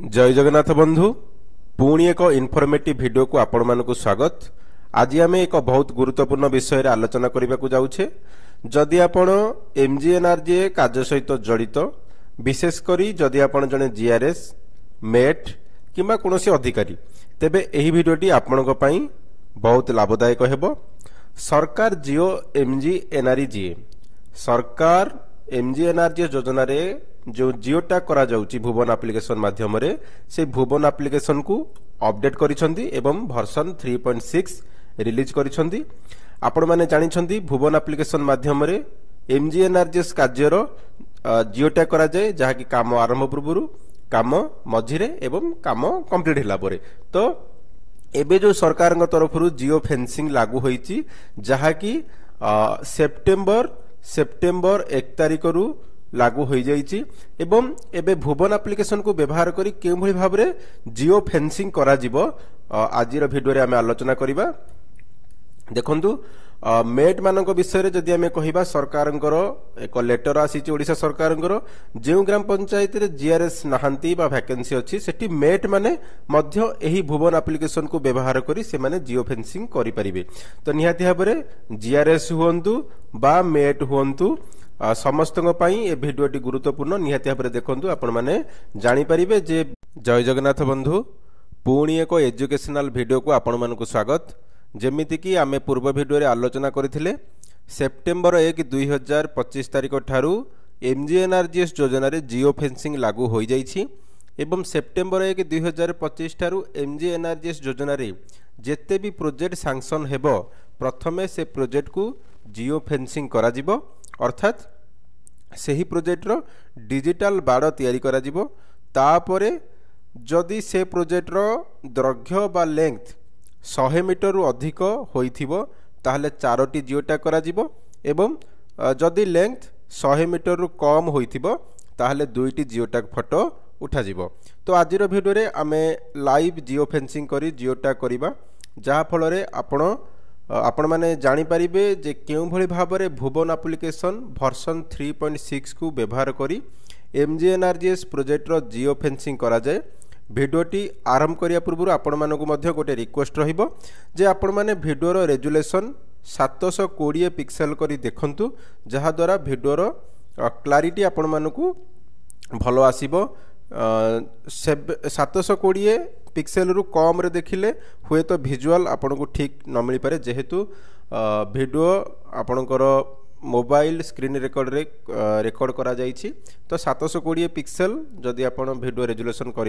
जय जगन्नाथ बंधु पुणी एक इनफॉर्मेटिव वीडियो को आपण मानक स्वागत। आज आम एक बहुत गुरुत्वपूर्ण विषय आलोचना करने को जाऊे। जदि आपण एमजीएनआरजीए कार्य सहित जड़ित विशेषकर जदि आपण जने जीआरएस मेट किंबा कोनोसी अधिकारी तेबे एही वीडियोटी आपणक पई बहुत लाभदायक हेबो। सरकार जियो एमजीएनआरजीए सरकार एमजीएनआरजीए योजना रे जो जियो टैग करा जाउची भुवन एप्लिकेशन माध्यम रे से भुवन एप्लिकेशन को अपडेट करिसंती एवं वर्जन 3.6 रिलीज करिसंती। आपण माने जानिसंती भुवन एप्लिकेशन माध्यम रे एमजीएनआरजीएस कार्यर जियो टैग करा जाए जहा कि काम आरंभ पूर्व काम मझिरे एवं काम कंप्लीट हिला परे। तो एबे जो सरकार तरफ जियो फेंसिंग लागू होईची जहा कि सेप्टेम्बर 1 तारिख रु लागू हो जाइछि एवं एबे भुवन एप्लिकेशन को व्यवहार करी केउ भली भाबरे जियो फेंसिंग करा जिवो आजिर वीडियो रे हमें आलोचना करिबा। देखंतु मेट मानक विषय रे जदि हमें कहिबा सरकारंकर एक लेटर आसीछि ओडिसा सरकारंकर जेउ ग्राम पंचायत रे जीआरएस नाहंती बा वैकेंसी अछि सेठी मेट माने मध्य एही भुवन एप्लिकेशन को व्यवहार करी से माने जियो फेंसिंग करि परिबे। तो निहाती भाबरे जीआरएस हुअंतु बा मेट हुअंतु समस्त ए भिडियोटी गुरुत्वपूर्ण निहाती भाव देखु आपण मैंने जानीपारे जे जय जगन्नाथ बंधु पुणी एक एजुकेशनल वीडियो को आपण मानक स्वागत। जेमिति कि आमे पूर्व वीडियो रे आलोचना करथिले सेप्टेम्बर 1 2025 तारिख ठारू एमजीएनआरजीएस योजना रे जियो फेंसिंग लागू हो जाइछि एवं सेप्टेम्बर 1 2025 ठारू एमजीएनआरजीएस योजना रे जेते भी प्रोजेक्ट सैंक्शन हेबो प्रथमे से प्रोजेक्ट को जियो फेंसिंग करा जिवो अर्थात सही प्रोजेक्ट रो डिजिटल बाड़ तैयारी करा जिवो। तापरे जदि से प्रोजेक्ट रो दैर्घ्य बा लेंथ 100 मीटर रु अधिक होइथिबो ताहले 4टी जियो टैग करा जिवो एवं जदि लेंथ 100 मीटर रु कम होइथिबो ताहले 2टी जियो टैग फोटो उठा जिवो। तो आजिर वीडियो रे आमे लाइव जियो फेंसिंग करी जियो टैग करिबा जहा फल रे आपण माने जानी परिबे जे केउ भली भाबरे भुवन एप्लिकेशन वर्जन 3.6 को व्यवहार करी एमजीएनआरजीएस प्रोजेक्ट रो जियो फेंसिंग करा जाए। वीडियोटी आरंभ करिया पूर्व आपण मानकु मध्य गोटे रिक्वेस्ट रहिबो जे आपण माने वीडियो रो रेजुलेशन 720 पिक्सेल करी देखंतु जहा द्वारा वीडियो रो क्लैरिटी आपण मानकु भलो आसीबो। 720 पिक्सेल रु कम रे देखिले हुए तो विजुअल आपन को ठीक न मिल पारे जेहेतु वीडियो आपनकर मोबाइल स्क्रीन रेकॉर्ड करा जाइछि। तो 720 पिक्सेल जदि आपन वीडियो रेजुलेशन करि